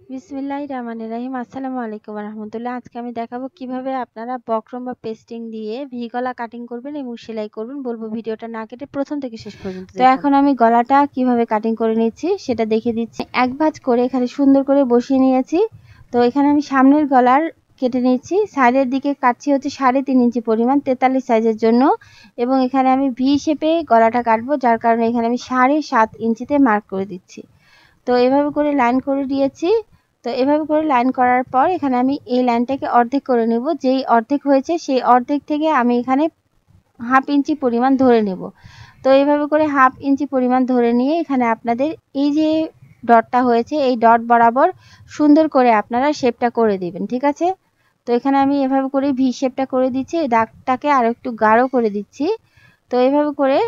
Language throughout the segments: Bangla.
বিসমিল্লাহির রহমানির রহিম। আসসালামু আলাইকুম ওয়া রাহমাতুল্লাহ। আজকে আমি দেখাবো কিভাবে আপনারা বক্রম বা পেস্টিং দিয়ে ভি গলা কাটিং করবেন এবং সেলাই করবেন। বলবো ভিডিওটা না কেটে প্রথম থেকে শেষ পর্যন্ত দেখুন। তো এখন আমি গলাটা কিভাবে কাটিং করে নিচ্ছি সেটা দেখিয়ে দিচ্ছি। এক ভাঁজ করে এখানে সুন্দর করে বসিয়ে নিয়েছি। তো এখানে আমি সামনের গলার কেটে নিচ্ছি, সাইডের দিকে কাটছি হচ্ছে 3.5 ইঞ্চি পরিমাণ 43 সাইজের জন্য, এবং এখানে আমি ভি শেপে গলাটা কাটবো, যার কারণে এখানে আমি 7.5 ইঞ্চিতে মার্ক করে দিচ্ছি। তো এভাবে করে লাইন করে দিয়েছি। তো এভাবে করে লাইন করার পর এখানে আমি এই লাইনটাকে অর্ধেক করে নেব। যেই অর্ধেক হয়েছে সেই অর্ধেক থেকে আমি এখানে 1/2 ইঞ্চি পরিমাণ ধরে নেব। তো এইভাবে করে 1/2 ইঞ্চি পরিমাণ ধরে নিয়ে এখানে আপনাদের এই যে ডটটা হয়েছে এই ডট বরাবর সুন্দর করে আপনারা শেপটা করে দিবেন, ঠিক আছে। তো এখানে আমি এভাবে করে ভি শেপটা করে দিচ্ছি, এই দাগটাকে আরো একটু গাঢ় করে দিচ্ছি। তো এইভাবে করে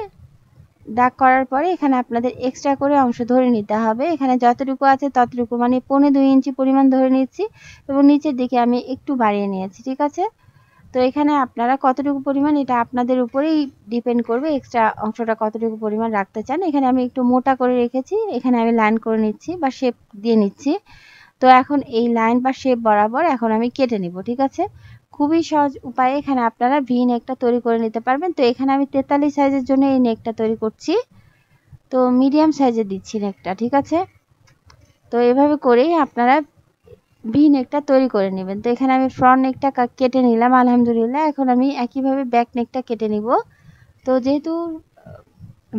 দাগ করার পরে এখানে আপনাদের এক্সট্রা করে অংশ ধরে নিতে হবে। এখানে যতটুকু আছে ততটুকু, মানে 1.25 ইঞ্চি পরিমাণ ধরে নিচ্ছি এবং নিচের দিকে আমি একটু বাড়িয়ে নিয়েছি, ঠিক আছে। তো এখানে আপনারা কতটুকু পরিমাণ এটা আপনাদের উপরেই ডিপেন্ড করবে, এক্সট্রা অংশটা কতটুকু পরিমাণ রাখতে চান। এখানে আমি একটু মোটা করে রেখেছি, এখানে আমি লাইন করে নিচ্ছি বা শেপ দিয়ে নিচ্ছি। তো এখন এই লাইন বা শেপ বরাবর এখন আমি কেটে নিব, ঠিক আছে। খুবই সহজ উপায়ে এখানে আপনারা ভি নেকটা তৈরি করে নিতে পারবেন। তো এখানে আমি 43 সাইজের জন্য এই নেকটা তৈরি করছি। তো মিডিয়াম সাইজে দিচ্ছি নেকটা, ঠিক আছে। তো এভাবে করেই আপনারা ভি নেকটা তৈরি করে নেবেন। তো এখানে আমি ফ্রন্ট নেকটা কেটে নিলাম আলহামদুলিল্লাহ। এখন আমি একইভাবে ব্যাক নেকটা কেটে নিব। তো যেহেতু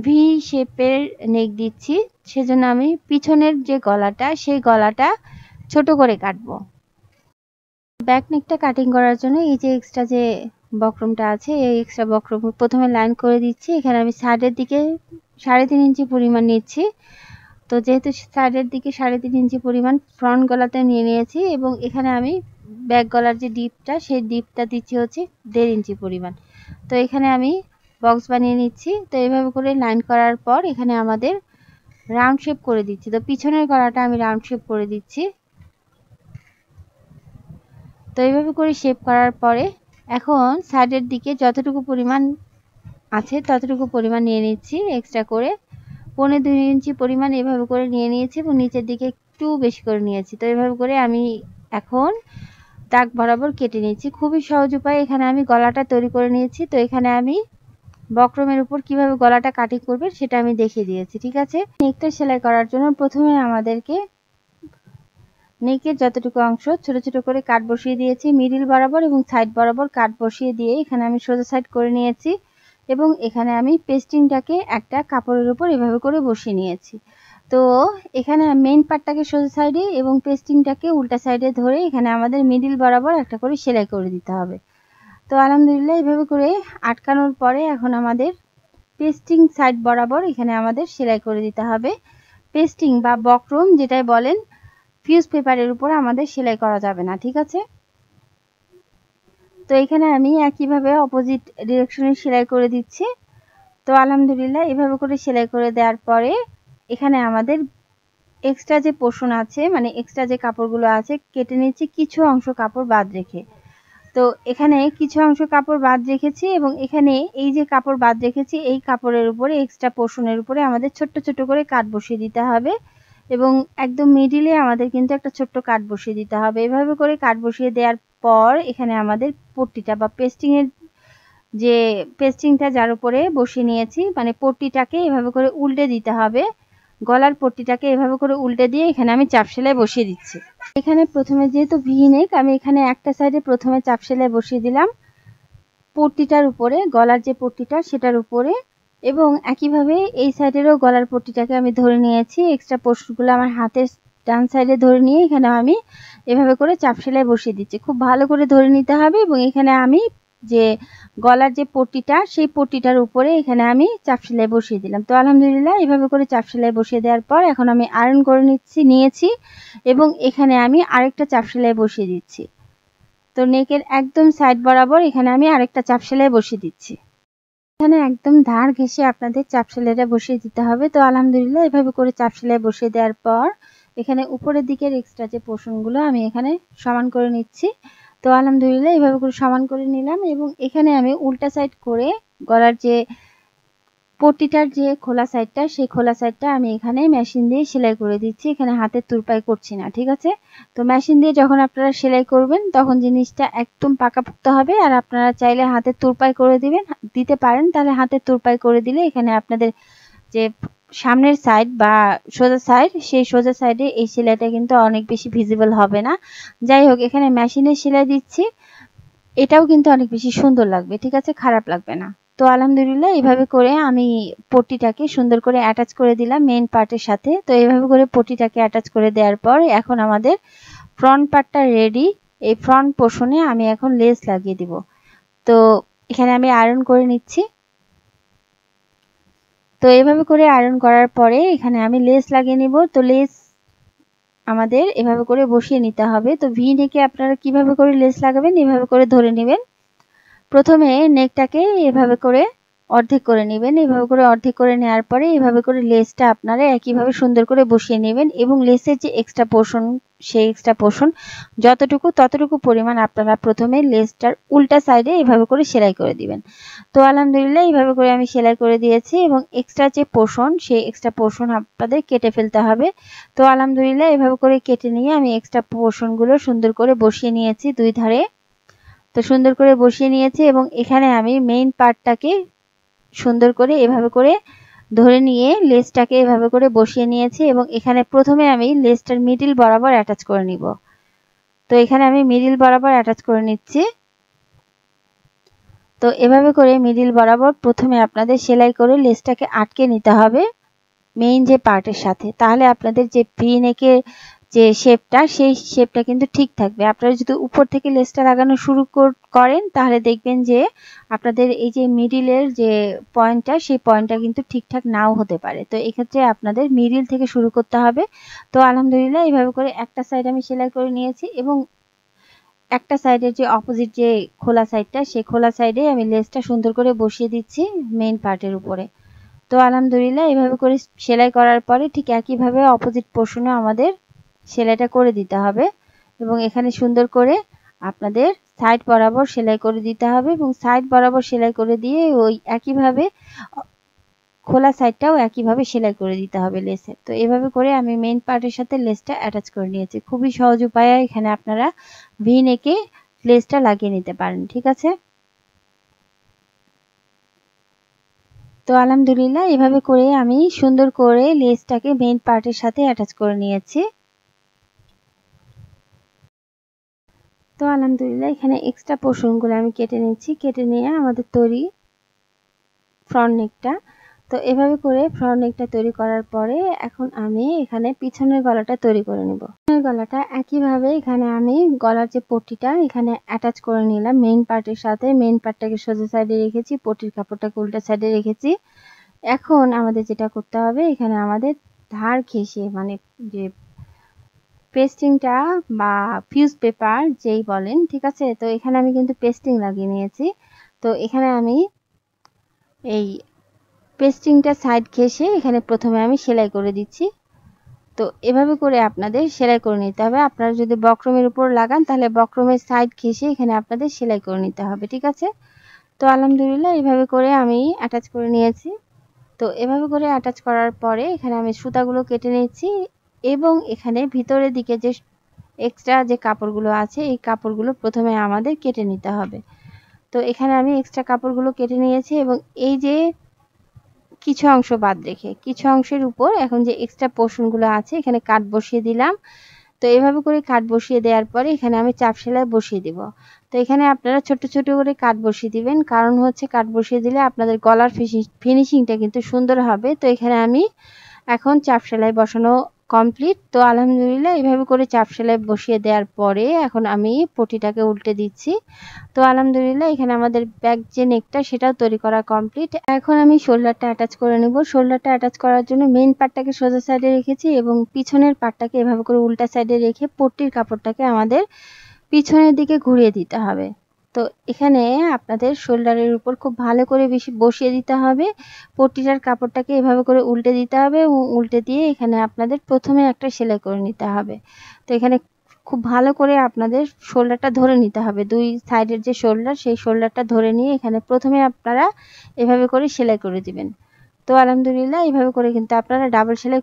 ভি শেপের নেক দিচ্ছি সেজন্য আমি পিছনের যে গলাটা সেই গলাটা ছোট করে কাটবো। ব্যাক নেকটা কাটিং করার জন্য এই যে এক্সট্রা যে বক্রমটা আছে এই এক্সট্রা বক্রম প্রথমে লাইন করে দিচ্ছি। এখানে আমি সাইডের দিকে 3.5 ইঞ্চি পরিমাণ নিচ্ছি। তো যেহেতু সাইডের দিকে 3.5 ইঞ্চি পরিমাণ ফ্রন্ট গলাতে নিয়ে নিয়েছি এবং এখানে আমি ব্যাক গলার যে ডিপটা সেই ডিপটা দিচ্ছি হচ্ছে 1.5 ইঞ্চি পরিমাণ। তো এখানে আমি বক্স বানিয়ে নিচ্ছি। তো এইভাবে করে লাইন করার পর এখানে আমাদের রাউন্ড শেপ করে দিচ্ছি। তো পিছনের গলাটা আমি রাউন্ড শেপ করে দিচ্ছি। তো এইভাবে করে শেপ করার পরে এখন সাইডের দিকে যতটুকু পরিমাণ আছে ততটুকু পরিমাণ নিয়ে নিচ্ছি এক্সট্রা করে। 1.25 ইঞ্চি পরিমাণ এভাবে করে নিয়ে নিয়েছি এবং নিচের দিকে একটু বেশি করে নিয়েছি। তো এভাবে করে আমি এখন দাগ বরাবর কেটে নিয়েছি। খুবই সহজ উপায়ে এখানে আমি গলাটা তৈরি করে নিয়েছি। তো এখানে আমি বক্রমের উপর কিভাবে গলাটা কাটিং করবে সেটা আমি দেখিয়ে দিয়েছি, ঠিক আছে। নেকটা সেলাই করার জন্য প্রথমে আমাদেরকে নেকের যতটুকু অংশ ছোট ছোট করে কাট বসিয়ে দিয়েছি মিডিল বরাবর এবং সাইড বরাবর কাট বসিয়ে দিয়ে এখানে আমি সোজা সাইড করে নিয়েছি এবং এখানে আমি পেস্টিংটাকে একটা কাপড়ের উপর এভাবে করে বসিয়ে নিয়েছি। তো এখানে মেইন পার্টটাকে সোজা সাইডে এবং পেস্টিংটাকে উল্টা সাইডে ধরে এখানে আমাদের মিডিল বরাবর একটা করে সেলাই করে দিতে হবে। তো আলহামদুলিল্লাহ এভাবে করে আটকানোর পরে এখন আমাদের পেস্টিং সাইড বরাবর এখানে আমাদের সেলাই করে দিতে হবে। পেস্টিং বা বক্রম যেটাই বলেন, ফিউজ পেপারের উপর আমাদের সেলাই করা যাবে না, ঠিক আছে। তো এখানে আমি একইভাবে অপোজিট ডিরেকশনে সেলাই করে দিচ্ছি। তো আলহামদুলিল্লাহ এভাবে করে সেলাই করে দেওয়ার পরে এখানে আমাদের এক্সট্রা যে পোর্শন আছে, মানে এক্সট্রা যে কাপড়গুলো আছে কেটে নিচ্ছি কিছু অংশ কাপড় বাদ রেখে। তো এখানে কিছু অংশ কাপড় বাদ রেখেছি এবং এখানে এই যে কাপড় বাদ রেখেছি এই কাপড়ের উপরে এক্সট্রা পোর্শনের উপরে আমাদের ছোট্ট ছোট্ট করে কাট বসিয়ে দিতে হবে এবং একদম মিডিলে আমাদের কিন্তু একটা ছোট্ট কাট বসিয়ে দিতে হবে। এভাবে করে কাট বসিয়ে দেওয়ার পর এখানে আমাদের পট্টিটা বা পেস্টিংয়ের যে পেস্টিংটা যার উপরে বসিয়ে নিয়েছি, মানে পট্টিটাকে এভাবে করে উল্টে দিতে হবে। গলার পট্টিটাকে এভাবে করে উল্টে দিয়ে এখানে আমি চাপ সেলাই বসিয়ে দিচ্ছি। এখানে প্রথমে যেহেতু ভি নেক আমি এখানে একটা সাইডে প্রথমে চাপ সেলাই বসিয়ে দিলাম পট্টিটার উপরে, গলার যে পট্টিটা সেটার উপরে, এবং একইভাবে এই সাইডেরও গলার পট্টিটাকে আমি ধরে নিয়েছি। এক্সট্রা পোর্শনগুলো আমার হাতের ডান সাইডে ধরে নিয়ে এখানে আমি এভাবে করে চাপ সেলাই বসিয়ে দিচ্ছি। খুব ভালো করে ধরে নিতে হবে এবং এখানে আমি যে গলার যে পট্টিটা সেই পট্টিটার উপরে এখানে আমি চাপ সেলাই বসিয়ে দিলাম। তো আলহামদুলিল্লাহ এভাবে করে চাপ সেলাই বসিয়ে দেওয়ার পর এখন আমি আয়রন করে নিয়েছি এবং এখানে আমি আরেকটা চাপ সেলাই বসিয়ে দিচ্ছি। তো নেকের একদম সাইড বরাবর এখানে আমি আরেকটা চাপ সেলাই বসিয়ে দিচ্ছি। এখানে একদম ধার ঘেঁষে আপনাদের চাপ সেলাইটা বসিয়ে দিতে হবে। তো আলহামদুলিল্লাহ এভাবে করে চাপ সেলাই বসিয়ে দেওয়ার পর এখানে উপরের দিকের এক্সট্রা যে পোর্শনগুলো আমি এখানে সমান করে নিচ্ছি। তো আলহামদুলিল্লাহ এভাবে করে সমান করে নিলাম এবং এখানে আমি উল্টা সাইড করে গলার যে পট্টিটার যে খোলা সাইডটা সেই খোলা সাইডটা আমি এখানে মেশিন দিয়ে সেলাই করে দিচ্ছি, এখানে হাতের তুরপাই করছি না, ঠিক আছে। তো মেশিন দিয়ে যখন আপনারা সেলাই করবেন তখন জিনিসটা একদম পাকাপোক্ত হবে। আর আপনারা চাইলে হাতের তুরপাই করে দিতে পারেন, তাহলে হাতের তুরপাই করে দিলে এখানে আপনাদের যে সামনের সাইড বা সোজা সাইড, সেই সোজা সাইডে এই সেলাইটা কিন্তু অনেক বেশি ভিজিবল হবে না। যাই হোক, এখানে মেশিনে সেলাই দিচ্ছি, এটাও কিন্তু অনেক বেশি সুন্দর লাগবে, ঠিক আছে, খারাপ লাগবে না। তো আলহামদুলিল্লাহ এইভাবে করে আমি পট্টিটাকে সুন্দর করে অ্যাটাচ করে দিলাম মেইন পার্টের সাথে। তো এইভাবে করে পট্টিটাকে অ্যাটাচ করে দেওয়ার পর এখন আমাদের ফ্রন্ট পার্টটা রেডি। এই ফ্রন্ট পোর্শনে আমি এখন লেস লাগিয়ে দিব। তো এখানে আমি আয়রন করে নিচ্ছি। তো এইভাবে করে আয়রন করার পরে এখানে আমি লেস লাগিয়ে নিব। তো লেস আমাদের এভাবে করে বসিয়ে নিতে হবে। তো ভি নেকে আপনারা কিভাবে করে লেস লাগাবেন, এভাবে করে ধরে নেবেন। প্রথমে নেকটাকে এভাবে করে অর্ধেক করে নেবেন। এভাবে করে অর্ধেক করে নেওয়ার পরে এভাবে করে লেসটা আপনারা একইভাবে সুন্দর করে বসিয়ে নেবেন এবং লেসের যে এক্সট্রা পোর্শন, সেই এক্সট্রা পোর্শন যতটুকু ততটুকু পরিমাণ আপনারা প্রথমে লেসটার উল্টা সাইডে এভাবে করে সেলাই করে দিবেন। তো আলহামদুলিল্লাহ এইভাবে করে আমি সেলাই করে দিয়েছি এবং এক্সট্রা যে পোর্শন, সেই এক্সট্রা পোর্শন আপনাদের কেটে ফেলতে হবে। তো আলহামদুলিল্লাহ এভাবে করে কেটে নিয়ে আমি এক্সট্রা পোর্শনগুলো সুন্দর করে বসিয়ে নিয়েছি দুই ধারে। তো সুন্দর করে বসিয়ে নিয়েছি এবং এখানে আমি মেইন পার্টটাকে সুন্দর করে এভাবে করে ধরে নিয়ে লেসটাকে এভাবে করে বসিয়ে নিয়েছি এবং এখানে প্রথমে আমি লেসটার মিডল বরাবর অ্যাটাচ করে নিব। তো এখানে আমি মিডল বরাবর অ্যাটাচ করে নিচ্ছি। তো এভাবে করে মিডল বরাবর প্রথমে আপনাদের সেলাই করে লেসটাকে আটকে নিতে হবে মেইন যে পার্টের সাথে, তাহলে আপনাদের যে ভি নেকের যে শেপটা, সেই শেপটা কিন্তু ঠিক থাকবে। আপনারা যদি উপর থেকে লেসটা লাগানো শুরু করেন তাহলে দেখবেন যে আপনাদের এই যে মিডিলের যে পয়েন্টটা, সেই পয়েন্টটা কিন্তু ঠিকঠাক নাও হতে পারে। তো এক্ষেত্রে আপনাদের মিডিল থেকে শুরু করতে হবে। তো আলহামদুলিল্লাহ এইভাবে করে একটা সাইড আমি সেলাই করে নিয়েছি এবং একটা সাইডের যে অপোজিট যে খোলা সাইডটা, সেই খোলা সাইডে আমি লেসটা সুন্দর করে বসিয়ে দিচ্ছি মেইন পার্টের উপরে। তো আলহামদুলিল্লাহ এইভাবে করে সেলাই করার পরে ঠিক একইভাবে অপোজিট পোর্শনে আমাদের সেলাইটা করে দিতে হবে এবং এখানে সুন্দর করে আপনাদের সাইড বরাবর সেলাই করে দিতে হবে এবং সাইড বরাবর সেলাই করে দিয়ে ওই একইভাবে খোলা সাইডটাও একইভাবে সেলাই করে দিতে হবে লেসে। তো এভাবে করে আমি মেইন পার্টের সাথে লেসটা অ্যাটাচ করে নিয়েছি। খুবই সহজ উপায়ে এখানে আপনারা ভি নেকে লেসটা লাগিয়ে নিতে পারেন, ঠিক আছে। তো আলহামদুলিল্লাহ এভাবে করে আমি সুন্দর করে লেসটাকে মেইন পার্টের সাথে অ্যাটাচ করে নিয়েছি। তো আলহামদুলিল্লাহ এখানে এক্সট্রা পোর্শনগুলো আমি কেটে নিচ্ছি, কেটে নিয়ে আমাদের তৈরি ফ্রন্ট নেকটা। তো এভাবে করে ফ্রন্ট নেকটা তৈরি করার পরে এখন আমি এখানে পিছনের গলাটা তৈরি করে নেব। পিছনের গলাটা একইভাবে এখানে আমি গলার যে পট্টিটা এখানে অ্যাটাচ করে নিলাম মেইন পার্টের সাথে। মেইন পার্টটাকে সোজা সাইডে রেখেছি, পট্টির কাপড়টাকে উল্টা সাইডে রেখেছি। এখন আমাদের যেটা করতে হবে, এখানে আমাদের ধার ঘেঁষে মানে যে পেস্টিংটা বা ফিউজ পেপার যেই বলেন, ঠিক আছে। তো এখানে আমি কিন্তু পেস্টিং লাগিয়ে নিয়েছি। তো এখানে আমি এই পেস্টিংটা সাইড ঘেঁষে এখানে প্রথমে আমি সেলাই করে দিচ্ছি। তো এভাবে করে আপনাদের সেলাই করে নিতে হবে। আপনারা যদি বক্রমের উপর লাগান তাহলে বক্রমের সাইড ঘেঁষে এখানে আপনাদের সেলাই করে নিতে হবে, ঠিক আছে। তো আলহামদুলিল্লাহ এইভাবে করে আমি অ্যাটাচ করে নিয়েছি। তো এভাবে করে অ্যাটাচ করার পরে এখানে আমি সুতাগুলো কেটে নিচ্ছি এবং এখানে ভিতরের দিকে যে এক্সট্রা যে কাপড়গুলো আছে এই কাপড়গুলো প্রথমে আমাদের কেটে নিতে হবে। তো এখানে আমি এক্সট্রা কাপড়গুলো কেটে নিয়েছি এবং এই যে কিছু অংশ বাদ রেখে কিছু অংশের উপর এখন যে এক্সট্রা পোর্শনগুলো আছে এখানে কাট বসিয়ে দিলাম। তো এভাবে করে কাট বসিয়ে দেওয়ার পরে এখানে আমি চাপ সেলাই বসিয়ে দিব। তো এখানে আপনারা ছোট ছোট করে কাট বসিয়ে দিবেন, কারণ হচ্ছে কাট বসিয়ে দিলে আপনাদের গলার ফিনিশিংটা কিন্তু সুন্দর হবে। তো এখানে আমি এখন চাপ সেলাই বসানো কমপ্লিট। তো আলহামদুলিল্লাহ এইভাবে করে চাপ সেলাই বসিয়ে দেওয়ার পরে এখন আমি পটিটাকে উল্টে দিচ্ছি। তো আলহামদুলিল্লাহ এখানে আমাদের ব্যাক যে নেকটা সেটাও তৈরি করা কমপ্লিট। এখন আমি শোল্ডারটা অ্যাটাচ করে নেব। শোল্ডারটা অ্যাটাচ করার জন্য মেইন পার্টটাকে সোজা সাইডে রেখেছি এবং পিছনের পার্টটাকে এভাবে করে উল্টা সাইডে রেখে পট্টির কাপড়টাকে আমাদের পিছনের দিকে ঘুরিয়ে দিতে হবে। তো এখানে আপনাদের শোল্ডারের উপর খুব ভালো করে বেশি বসিয়ে দিতে হবে। পট্টিটার কাপড়টাকে এভাবে করে উল্টে দিতে হবে এবং উল্টে দিয়ে এখানে আপনাদের প্রথমে একটা সেলাই করে নিতে হবে। তো এখানে খুব ভালো করে আপনাদের শোল্ডারটা ধরে নিতে হবে, দুই সাইডের যে শোল্ডার সেই শোল্ডারটা ধরে নিয়ে এখানে প্রথমে আপনারা এভাবে করে সেলাই করে দিবেন। তো আলহামদুলিল্লাহ এইভাবে করে কিন্তু আপনারা ডাবল সেলাই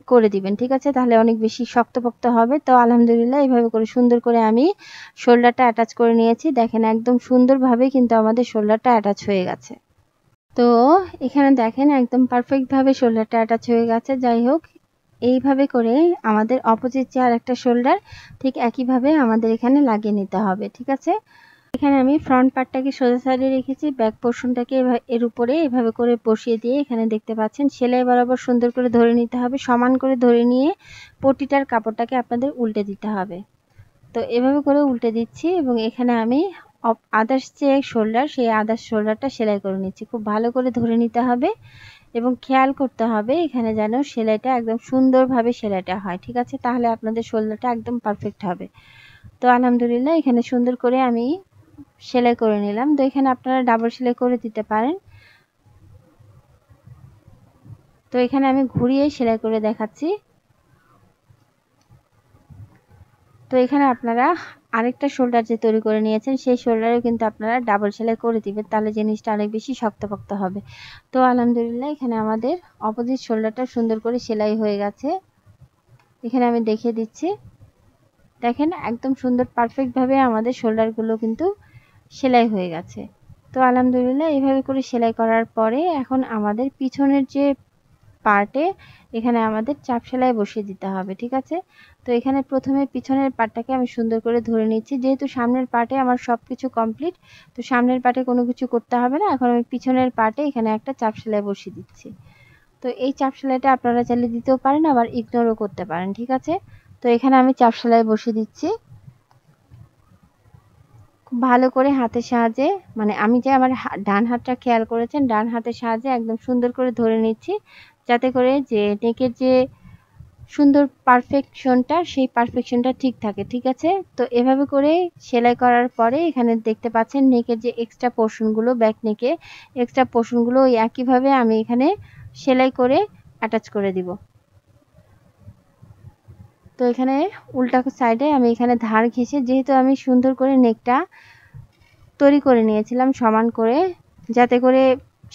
করে দিবেন, ঠিক আছে? তাহলে অনেক বেশি শক্তপোক্ত হবে। তো আলহামদুলিল্লাহ এইভাবে করে সুন্দর করে আমি শোল্ডারটা অ্যাটাচ করে নিয়েছি। দেখেন একদম সুন্দরভাবে কিন্তু আমাদের শোল্ডারটা অ্যাটাচ হয়ে গেছে। তো এখানে দেখেন একদম পারফেক্টভাবে শোল্ডারটা অ্যাটাচ হয়ে গেছে। যাই হোক, এইভাবে করে আমাদের অপোজিট যে আরেকটা শোল্ডার ঠিক একইভাবে আমাদের এখানে লাগিয়ে নিতে হবে, ঠিক আছে? এখানে আমি ফ্রন্ট পার্টটাকে সোজা সাইডে রেখেছি, ব্যাক পোর্শনটাকে এর উপরে এভাবে করে বসিয়ে দিয়ে এখানে দেখতে পাচ্ছেন সেলাই বরাবর সুন্দর করে ধরে নিতে হবে। সমান করে ধরে নিয়ে পটিটার কাপড়টাকে আপনাদের উল্টে দিতে হবে। তো এভাবে করে উল্টে দিচ্ছি এবং এখানে আমি আদার্স যে শোল্ডার, সেই আদার্স শোল্ডারটা সেলাই করে নিচ্ছি। খুব ভালো করে ধরে নিতে হবে এবং খেয়াল করতে হবে এখানে যেন সেলাইটা একদম সুন্দরভাবে সেলাইটা হয়, ঠিক আছে? তাহলে আপনাদের শোল্ডারটা একদম পারফেক্ট হবে। তো আলহামদুলিল্লাহ এখানে সুন্দর করে আমি সেলাই করে নিলাম। তো এখানে আপনারা ডাবল সেলাই করে দিতে পারেন। তো এখানে আমি ঘুরিয়ে সেলাই করে দেখাচ্ছি। তো এখানে আপনারা আরেকটা শোল্ডার যে তৈরি করে নিয়েছেন সেই শোল্ডারেও কিন্তু আপনারা ডাবল সেলাই করে দিবেন, তাহলে জিনিসটা অনেক বেশি শক্তপোক্ত হবে। তো আলহামদুলিল্লাহ এখানে আমাদের অপোজিট শোল্ডারটা সুন্দর করে সেলাই হয়ে গেছে। এখানে আমি দেখিয়ে দিচ্ছি, দেখেন একদম সুন্দর পারফেক্টভাবে আমাদের শোল্ডারগুলো কিন্তু সেলাই হয়ে গেছে। তো আলহামদুলিল্লাহ এইভাবে করে সেলাই করার পরে এখন আমাদের পিছনের যে পার্টে এখানে আমাদের চাপ সেলাই বসিয়ে দিতে হবে, ঠিক আছে? তো এখানে প্রথমে পিছনের পার্টটাকে আমি সুন্দর করে ধরে নিচ্ছি। যেহেতু সামনের পার্টে আমার সবকিছু কমপ্লিট, তো সামনের পার্টে কোনো কিছু করতে হবে না। এখন আমি পিছনের পার্টে এখানে একটা চাপ সেলাই বসিয়ে দিচ্ছি। তো এই চাপ সেলাইটা আপনারা চাইলে দিতেও পারেন, আবার ইগনোরও করতে পারেন, ঠিক আছে? তো এখানে আমি চাপ সেলাই বসিয়ে দিচ্ছি। খুব ভালো করে হাতের সাহায্যে, মানে আমি যে আমার ডান হাতটা খেয়াল করেছেন, ডান হাতের সাহায্যে একদম সুন্দর করে ধরে নিচ্ছি, যাতে করে যে নেকের যে সুন্দর পারফেকশনটা, সেই পারফেকশনটা ঠিক থাকে, ঠিক আছে? তো এভাবে করে সেলাই করার পরে এখানে দেখতে পাচ্ছেন নেকের যে এক্সট্রা পোর্শনগুলো, ব্যাক নেকে এক্সট্রা পোর্শনগুলো ওই একইভাবে আমি এখানে সেলাই করে অ্যাটাচ করে দিব। তো এখানে উল্টা সাইডে আমি এখানে ধার ঘেঁষে, যেহেতু আমি সুন্দর করে নেকটা তৈরি করে নিয়েছিলাম সমান করে, যাতে করে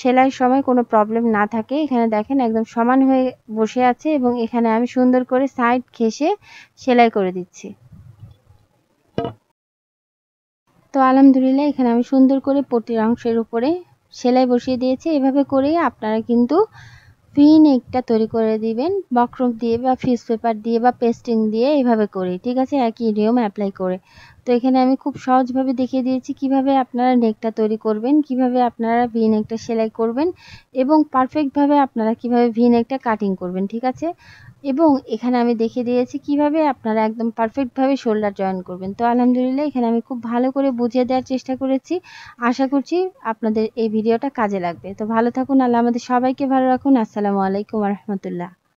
সেলাইয়ের সময় কোনো প্রবলেম না থাকে, এখানে দেখেন একদম সমান হয়ে বসে আছে এবং এখানে আমি সুন্দর করে সাইড ঘেঁষে সেলাই করে দিচ্ছি। তো আলহামদুলিল্লাহ এখানে আমি সুন্দর করে পটির অংশের উপরে সেলাই বসিয়ে দিয়েছি। এভাবে করেই আপনারা কিন্তু ভি নেকটা তৈরি করে দিবেন, বক্রম দিয়ে বা ফিস পেপার দিয়ে বা পেস্টিং দিয়ে, এইভাবে করে, ঠিক আছে? একই নিয়ম অ্যাপ্লাই করে। তো এখানে আমি খুব সহজভাবে দেখিয়ে দিয়েছি কিভাবে আপনারা নেকটা তৈরি করবেন, কিভাবে আপনারা ভি নেকটা সেলাই করবেন এবং পারফেক্টভাবে আপনারা কিভাবে ভি নেকটা কাটিং করবেন, ঠিক আছে? এবং এখানে আমি দেখিয়ে দিয়েছি কিভাবে আপনারা একদম পারফেক্টভাবে শোল্ডার জয়েন করবেন। তো আলহামদুলিল্লাহ এখানে আমি খুব ভালো করে বুঝিয়ে দেওয়ার চেষ্টা করেছি। আশা করছি আপনাদের এই ভিডিওটা কাজে লাগবে। তো ভালো থাকুন, আল্লাহ আমাদের সবাইকে ভালো রাখুন। আসসালামু আলাইকুম ওয়া রাহমাতুল্লাহ।